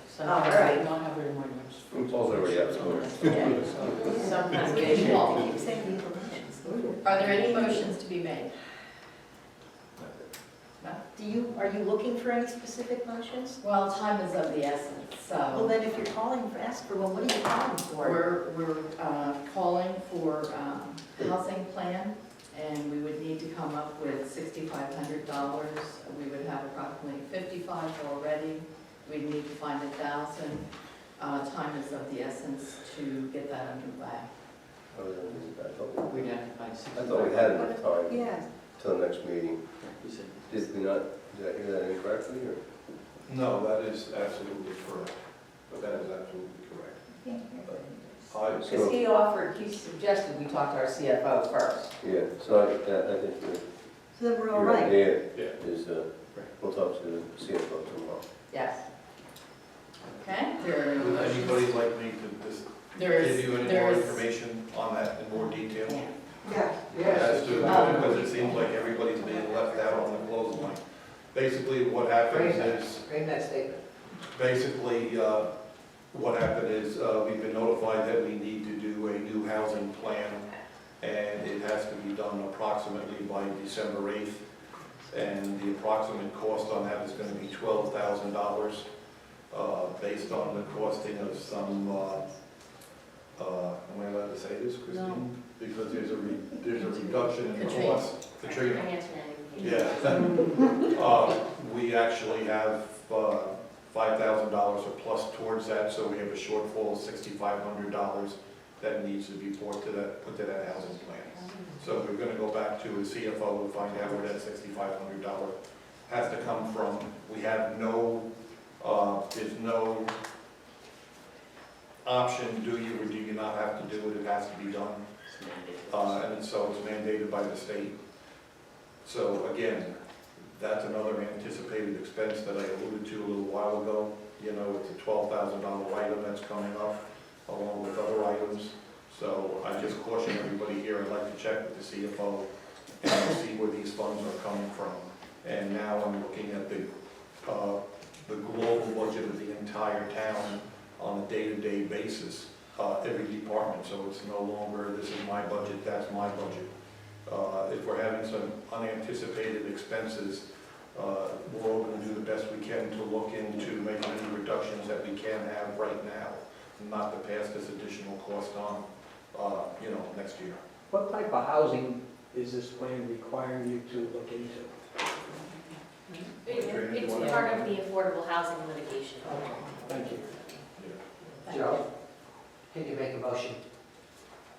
some. Oh, all right. Not have it in my notes. Paul's already up, so. Yeah. Some kind of Good vision. call. Keep saying the information. Are there any motions to be made? Are you looking for any specific motions? Well, time is of the essence, Well, so then if you're calling, ask for one, what are you calling for? we're calling for housing plan, and we would need to come up with $6,500. We would have approximately 55 already. We'd need to find 1,000. Time is of the essence to get that underway. We'd have to find I thought we had enough time Yeah. till the next meeting. We said, Did we not, did I hear that incorrectly, or? No, that is absolutely correct. But that is absolutely correct. Because he offered, he suggested we talk to our CFO first. Yeah, so I think So then we're all your right. idea Yeah. is, we'll talk to the CFO tomorrow. Yes. Okay? There are no Would motions. anybody like me to just There is- give you any there more is- information on that in more detail? Yeah. Yeah. As to, because it seems like everybody's being left out on the clothesline. Basically, what happens is, Bring that statement. basically, what happened is, we've been notified that we need to do a new housing plan and it has to be done approximately by December 8th. And the approximate cost on that is going to be $12,000, based on the costing of some, am I allowed to say this, Christine? No. Because there's a reduction in the Katrina. cost. I Katrina. answer that. Yeah. We actually have $5,000 or plus towards that, so we have a shortfall of $6,500 that needs to be put to that housing plan. So we're gonna go back to the CFO to find out where that $6,500 has to come from. We have no, there's no option, do you or do you not have to do it, it has to be done. And so it's mandated by the state. So again, that's another anticipated expense that I alluded to a little while ago. You know, it's a $12,000 item that's coming up, along with other items. So I just caution everybody here, I'd like to check with the CFO and see where these funds are coming from. And now I'm looking at the global budget of the entire town on a day-to-day basis, every department. So it's no longer, this is my budget, that's my budget. If we're having some unanticipated expenses, we're all going to do the best we can to look into making any reductions that we can have right now, not to pass this additional cost on, next year. What type of housing is this plan requiring you to look into? It's part of the affordable housing litigation. Thank you. Joe, can you make a motion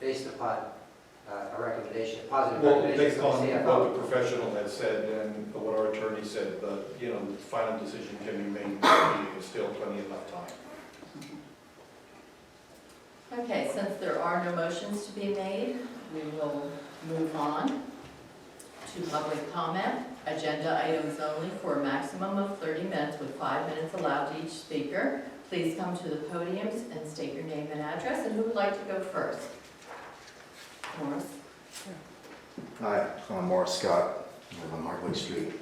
based upon a recommendation, a positive Well, recommendation based from on the CFO? what the professional has said and what our attorney said, the final decision can be made, there's still plenty of enough time. Okay, since there are no motions to be made, we will move on to public comment. Agenda items only for a maximum of 30 minutes with 5 minutes allowed to each speaker. Please come to the podiums and state your name and address, and who would like to go first? Morris? Hi, I'm Morris Scott. I live on Hardwick Street.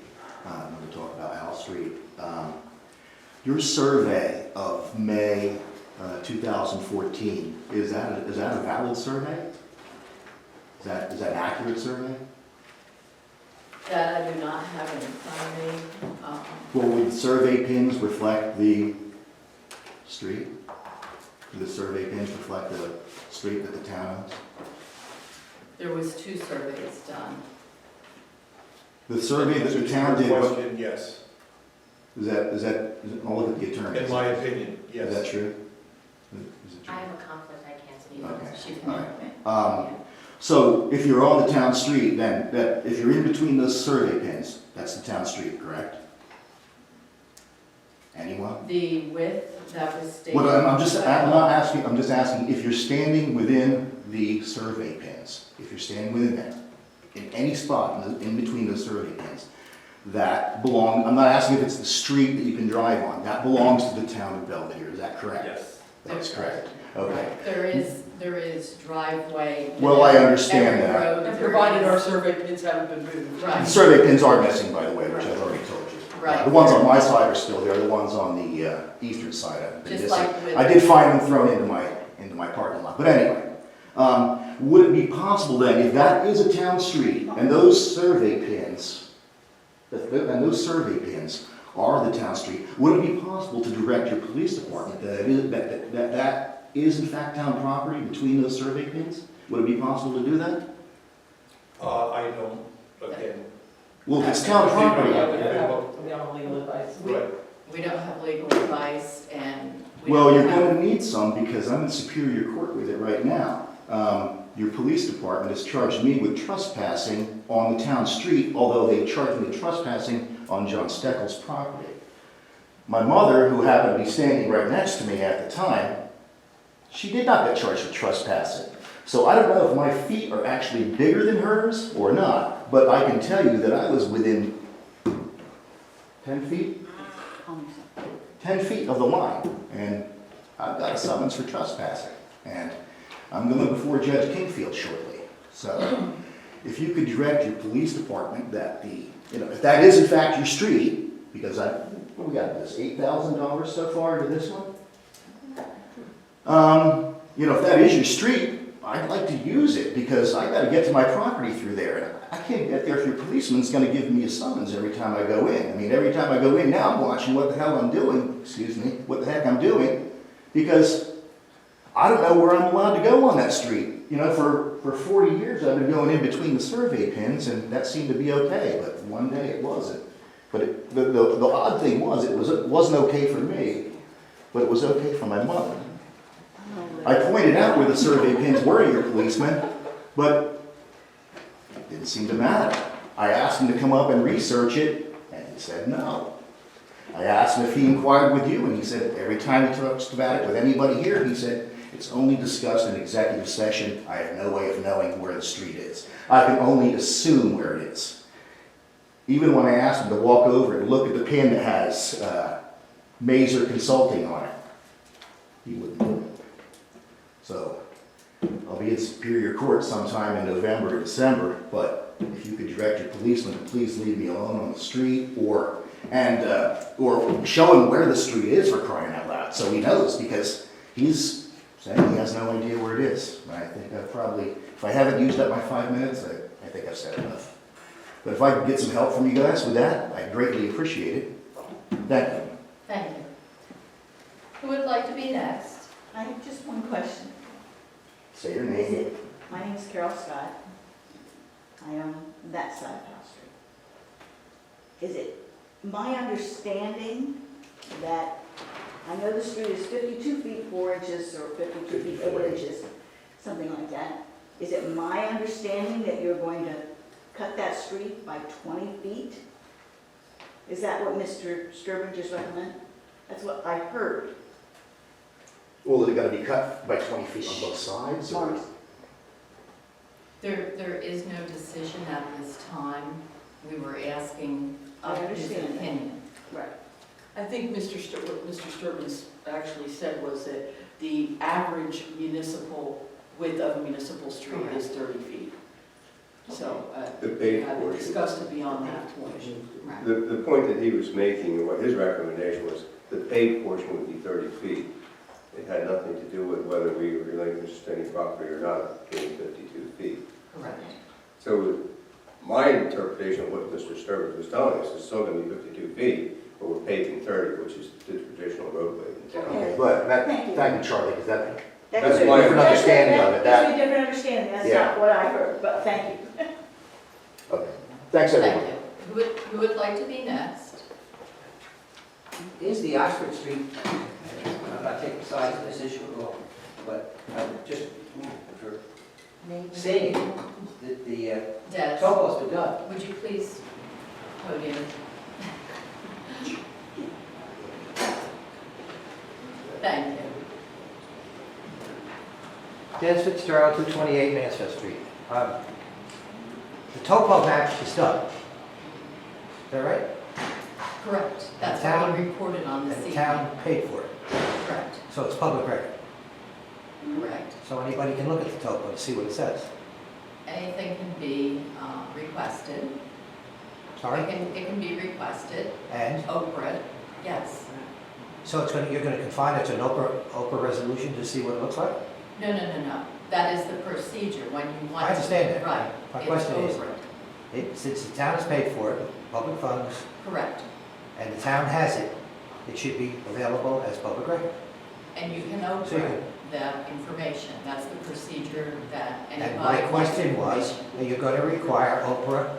I'm going to talk about Howell Street. Your survey of May 2014, is that a valid survey? Is that an accurate survey? That I do not have it in front of me. Well, would survey pins reflect the street? Do the survey pins reflect the street that the town owns? There was 2 surveys done. The survey that the town did, Question, yes. I'll look at the attorney. In my opinion, yes. Is that true? I have a conflict, I can't speak. Okay. She can help me. So if you're on the town street, then if you're in between those survey pins, that's the town street, correct? Anyone? The width that was stated. Well, I'm just asking if you're standing within the survey pins, if you're standing within there, in any spot in between those survey pins, I'm not asking if it's the street that you can drive on, that belongs to the town of Belvedere, is that correct? Yes. That's correct. Okay. There is driveway. Well, I understand Every that. road And there provided our is- survey pins haven't been moved. The Right, survey pins are missing, by the way, which I've already told you. right. The ones on my side are still there, the ones on the eastern side have been Just missing. like with. I did find them thrown into my parking lot, but anyway. Would it be possible then, if that is a town street, and those survey pins, are the town street, would it be possible to direct your police department that is in fact town property between those survey pins? Would it be possible to do that? I don't, again. Well, if it's town property, Yeah, we don't have legal advice. Right. We don't have legal advice and. well, you're going to need some because I'm in Superior Court with it right now. Your police department has charged me with trespassing on the town street, although they charged me with trespassing on John Steckel's property. My mother, who happened to be standing right next to me at the time, she did not get charged with trespassing. So I don't know if my feet are actually bigger than hers or not, but I can tell you that I was within 10 feet? 10 feet of the line, and I've got a summons for trespassing. And I'm going to go before Judge Kingfield shortly. So if you could direct your police department that if that is in fact your street, because what we got this, $8,000 so far into this one? If that is your street, I'd like to use it because I gotta get to my property through there. And I can't get there if your policeman's gonna give me a summons every time I go in. I mean, every time I go in now, I'm watching what the hell I'm doing, what the heck I'm doing, because I don't know where I'm allowed to go on that street. You know, for 40 years I've been going in between the survey pins and that seemed to be okay, but one day it wasn't. But the odd thing was, it wasn't okay for me, but it was okay for my mother. I pointed out where the survey pins were to your policeman, but it didn't seem to matter. I asked him to come up and research it, and he said no. I asked him if he inquired with you, and he said every time he talks about it with anybody here, he said, it's only discussed in executive session. I have no way of knowing where the street is. I can only assume where it is. Even when I asked him to walk over and look at the pin that has Mazer Consulting on it, he wouldn't do it. So I'll be in Superior Court sometime in November or December, but if you could direct your policeman to please leave me alone on the street or show him where the street is, for crying out loud, so he knows, because he's saying he has no idea where it is. And I think I've probably, if I haven't used up my 5 minutes, I think I've said enough. But if I could get some help from you guys with that, I'd greatly appreciate it. Thank you. Thank you. Who would like to be next? I have just one question. Say your Is name. it, my name's Carol Scott. I own that side of House Street. Is it my understanding that, I know the street is 52 feet 4 inches or 52 feet 8 inches, something like that. Is it my understanding that you're going to cut that street by 20 feet? Is that what Mr. Sturban just recommended? That's what I heard. Well, is it gonna be cut by 20 feet on both sides? Or? There is no decision at this time. We were asking of his opinion. Right. I think what Mr. Sturban actually said was that the average municipal width of a municipal street is 30 feet. So, The we paved haven't portion. discussed it beyond that point. Right. The point that he was making, or what his recommendation was, the paved portion would be 30 feet. It had nothing to do with whether we relinquished any property or not, being 52 feet. Correct. So my interpretation of what Mr. Sturban was telling us is still going to be 52 feet, but we're paving 30, which is the traditional roadway in town. Okay. But Thank you. thank you, Charlie, because That's a my different understanding of it. That's a different understanding, that's Yeah. not what I heard, but thank you. Okay. Thanks, everyone. Thank you. Who would like to be next? Is the Oxford Street, I'm not taking sides on this issue at all, but just for saying that the Des, topo's been done. would you please podium? Thank you. Dennis Fitzgerald, 228 Mansfield Street. The topo map is done. Is that right? Correct. That's The what town- we reported on this And the evening. town paid for it, Correct. so it's public record. Correct. So anybody can look at the topo and see what it says. Anything can be requested. Sorry? It can be requested. And, Oprah, yes. so you're gonna confine it to an Oprah resolution to see what it looks like? No. That is the procedure when you want to. I understand that. Right. My It's question is, Oprah. since the town has paid for it, public funds, Correct. and the town has it, it should be available as public record. And you can So you Oprah can- that information. That's the procedure that anybody. And my wants question was, information. are you gonna require Oprah?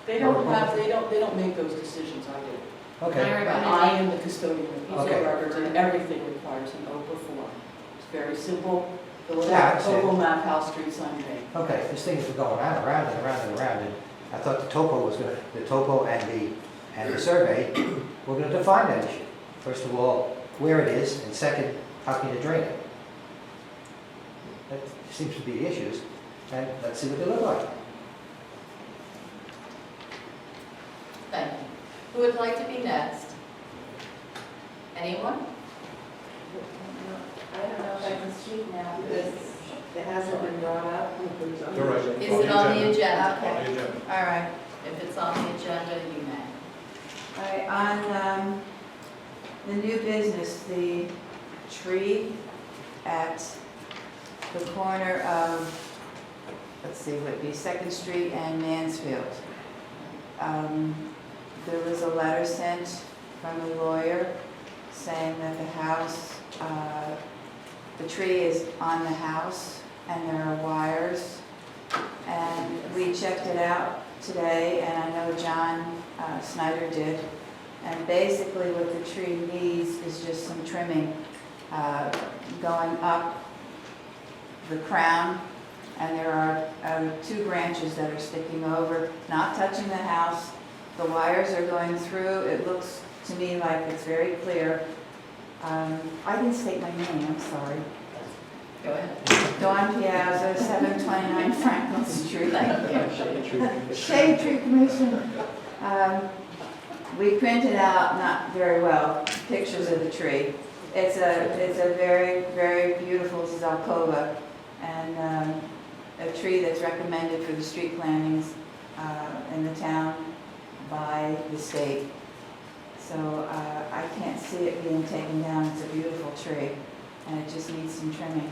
They don't make those decisions, I do. Okay, I am the custodian of those Okay. records, and everything requires an Oprah form. It's very simple. Fill it Yeah, I out, understand. topo map, house, street, sign, date. okay, this thing has been going around and around, and I thought the topo and the survey were gonna define that issue. First of all, where it is, and second, how can you drain it? That seems to be the issues, and let's see what they look like. Thank you. Who would like to be next? Anyone? I don't know if I can speak now because it hasn't been brought up. You're right. Is it on the agenda? On the Okay. agenda. All right. If it's on the agenda, you may. All right, on the new business, the tree at the corner of, let's see, would it be Second Street and Mansfield. There was a letter sent from a lawyer saying that the house, the tree is on the house and there are wires. And we checked it out today, and I know John Snyder did. And basically what the tree needs is just some trimming going up the crown. And there are 2 branches that are sticking over, not touching the house. The wires are going through. It looks to me like it's very clear. I didn't state my name, I'm sorry. Go ahead. Dawn Piazza, 729 Franklin Street. Shade Tree Commission. We printed out, not very well, pictures of the tree. It's a very, very beautiful Zalcova, and a tree that's recommended for the street plantings in the town by the state. So I can't see it being taken down. It's a beautiful tree, and it just needs some trimming.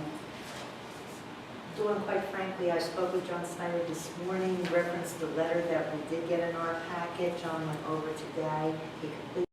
Dawn, quite frankly, I spoke with John Snyder this morning, referenced the letter that we did get in our packet. John went over today. He completed